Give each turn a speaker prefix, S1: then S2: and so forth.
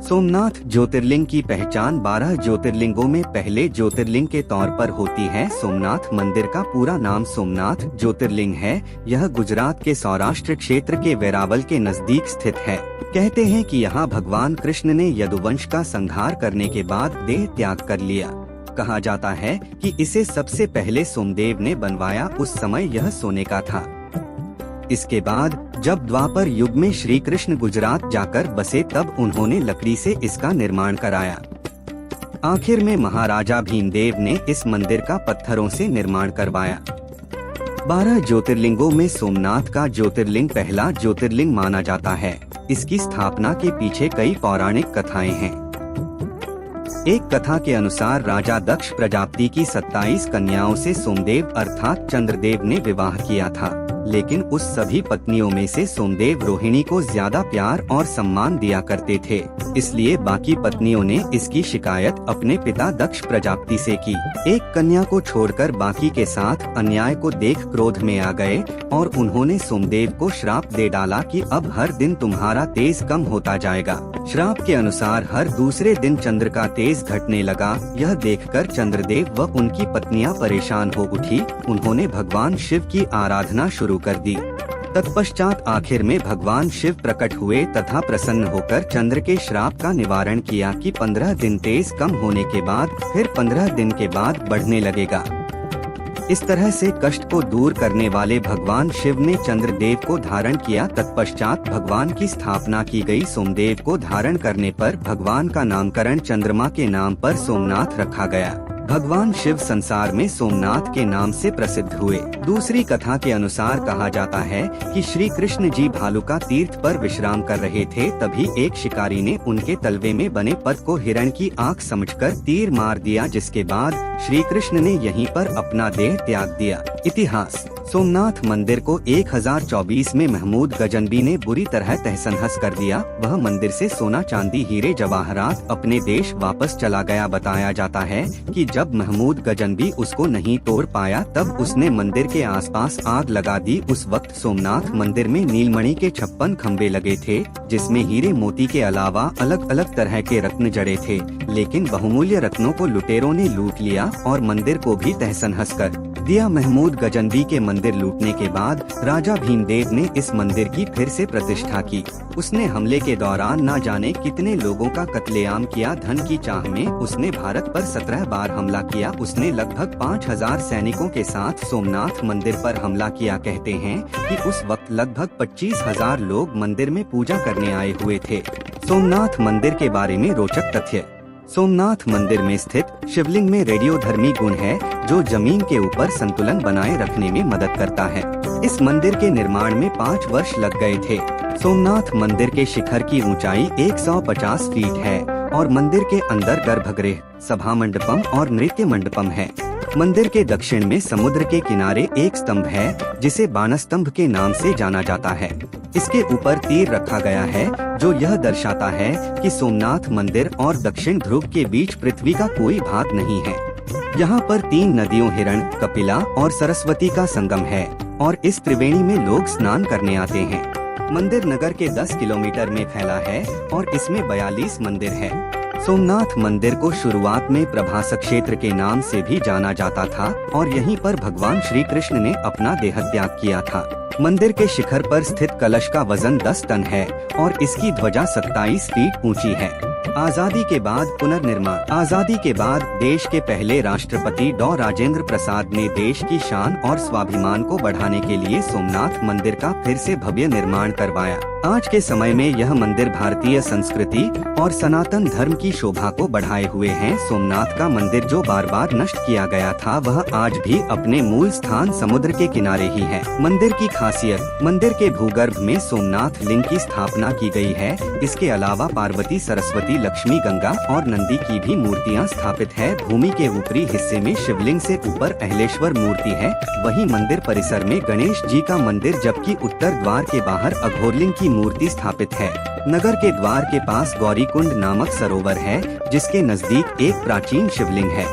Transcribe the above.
S1: सोमनाथ ज्योतिर्लिंग की पहचान 12 ज्योतिर्लिंगों में पहले ज्योतिर्लिंग के तौर पर होती है। सोमनाथ मंदिर का पूरा नाम सोमनाथ ज्योतिर्लिंग है। यह गुजरात के सौराष्ट्र क्षेत्र के वेरावल के नजदीक स्थित है। कहते हैं कि यहाँ भगवान कृष्ण ने यदुवंश का संहार करने के बाद देह त्याग कर लिया। कहा जाता है कि इसे सबसे पहले सोमदेव ने बनवाया, उस समय यह सोने का था। इसके बाद जब द्वापर युग में श्री कृष्ण गुजरात जाकर बसे तब उन्होंने लकड़ी से इसका निर्माण कराया। आखिर में महाराजा भीमदेव ने इस मंदिर का पत्थरों से निर्माण करवाया। 12 ज्योतिर्लिंगों में सोमनाथ का ज्योतिर्लिंग पहला ज्योतिर्लिंग माना जाता है। इसकी स्थापना के पीछे कई पौराणिक कथाएं हैं। एक कथा के अनुसार राजा दक्ष प्रजापति की 27 कन्याओं से सोमदेव अर्थात चंद्रदेव ने विवाह किया था, लेकिन उस सभी पत्नियों में से सोमदेव रोहिणी को ज्यादा प्यार और सम्मान दिया करते थे। इसलिए बाकी पत्नियों ने इसकी शिकायत अपने पिता दक्ष प्रजापति से की। एक कन्या को छोड़कर बाकी के साथ अन्याय को देख क्रोध में आ गए और उन्होंने सोमदेव को श्राप दे डाला कि अब हर दिन तुम्हारा तेज कम होता जाएगा। श्राप के अनुसार हर दूसरे दिन चंद्र का तेज घटने लगा। यह देखकर चंद्रदेव व उनकी पत्नियां परेशान हो उठी। उन्होंने भगवान शिव की आराधना शुरू कर दी। तत्पश्चात आखिर में भगवान शिव प्रकट हुए तथा प्रसन्न होकर चंद्र के श्राप का निवारण किया कि 15 दिन तेज कम होने के बाद फिर 15 दिन के बाद बढ़ने लगेगा। इस तरह से कष्ट को दूर करने वाले भगवान शिव ने चंद्रदेव को धारण किया। तत्पश्चात भगवान की स्थापना की गई। सोमदेव को धारण करने पर भगवान का नामकरण चंद्रमा के नाम पर सोमनाथ रखा गया। भगवान शिव संसार में सोमनाथ के नाम से प्रसिद्ध हुए। दूसरी कथा के अनुसार कहा जाता है कि श्री कृष्ण जी भालुका तीर्थ पर विश्राम कर रहे थे, तभी एक शिकारी ने उनके तलवे में बने पद को हिरण की आंख समझकर तीर मार दिया, जिसके बाद श्री कृष्ण ने यहीं पर अपना देह त्याग दिया। इतिहास: सोमनाथ मंदिर को 1024 में महमूद गजनबी ने बुरी तरह तहस-नहस कर दिया। वह मंदिर से सोना, चांदी, हीरे जवाहरात अपने देश वापस चला गया। बताया जाता है कि जब महमूद गजनबी उसको नहीं तोड़ पाया तब उसने मंदिर के आसपास आग लगा दी। उस वक्त सोमनाथ मंदिर में नीलमणि के 56 खम्भे लगे थे, जिसमें हीरे मोती के अलावा अलग अलग तरह के रत्न जड़े थे, लेकिन बहुमूल्य रत्नों को लुटेरों ने लूट लिया और मंदिर को भी तहस-नहस कर दिया। महमूद गजनबी के मंदिर लूटने के बाद राजा भीमदेव ने इस मंदिर की फिर से प्रतिष्ठा की। उसने हमले के दौरान न जाने कितने लोगों का कत्लेआम किया। धन की चाह में उसने भारत पर 17 बार हमला किया। उसने लगभग 5000 सैनिकों के साथ सोमनाथ मंदिर पर हमला किया। कहते हैं कि उस वक्त लगभग 25,000 लोग मंदिर में पूजा करने आए हुए थे। सोमनाथ मंदिर के बारे में रोचक तथ्य: सोमनाथ मंदिर में स्थित शिवलिंग में रेडियोधर्मी गुण है, जो जमीन के ऊपर संतुलन बनाए रखने में मदद करता है। इस मंदिर के निर्माण में 5 वर्ष लग गए थे। सोमनाथ मंदिर के शिखर की ऊंचाई 150 फीट है और मंदिर के अंदर गर्भगृह, सभा मंडपम और नृत्य मंडपम है। मंदिर के दक्षिण में समुद्र के किनारे एक स्तंभ है, जिसे बाणस्तंभ के नाम से जाना जाता है। इसके ऊपर तीर रखा गया है, जो यह दर्शाता है कि सोमनाथ मंदिर और दक्षिण ध्रुव के बीच पृथ्वी का कोई भाग नहीं है। यहाँ पर 3 नदियों हिरण, कपिला और सरस्वती का संगम है और इस त्रिवेणी में लोग स्नान करने आते हैं। मंदिर नगर के 10 किलोमीटर में फैला है और इसमें 42 मंदिर है। सोमनाथ मंदिर को शुरुआत में प्रभास क्षेत्र के नाम से भी जाना जाता था और यहीं पर भगवान श्री कृष्ण ने अपना देह त्याग किया था। मंदिर के शिखर पर स्थित कलश का वजन 10 टन है और इसकी ध्वजा 27 फीट ऊंची है। आजादी के बाद पुनर्निर्माण: आजादी के बाद देश के पहले राष्ट्रपति डॉ. राजेंद्र प्रसाद ने देश की शान और स्वाभिमान को बढ़ाने के लिए सोमनाथ मंदिर का फिर से भव्य निर्माण करवाया। आज के समय में यह मंदिर भारतीय संस्कृति और सनातन धर्म की शोभा को बढ़ाए हुए है। सोमनाथ का मंदिर जो बार बार नष्ट किया गया था, वह आज भी अपने मूल स्थान समुद्र के किनारे ही है। मंदिर की खासियत: मंदिर के भूगर्भ में सोमनाथ लिंग की स्थापना की गई है। इसके अलावा पार्वती, सरस्वती, लक्ष्मी, गंगा और नंदी की भी मूर्तियां स्थापित है। भूमि के ऊपरी हिस्से में शिवलिंग से ऊपर अहलेश्वर मूर्ति है। वहीं मंदिर परिसर में गणेश जी का मंदिर, जबकि उत्तर द्वार के बाहर अघोरलिंग की मूर्ति स्थापित है। नगर के द्वार के पास गौरीकुंड नामक सरोवर है, जिसके नजदीक एक प्राचीन शिवलिंग है।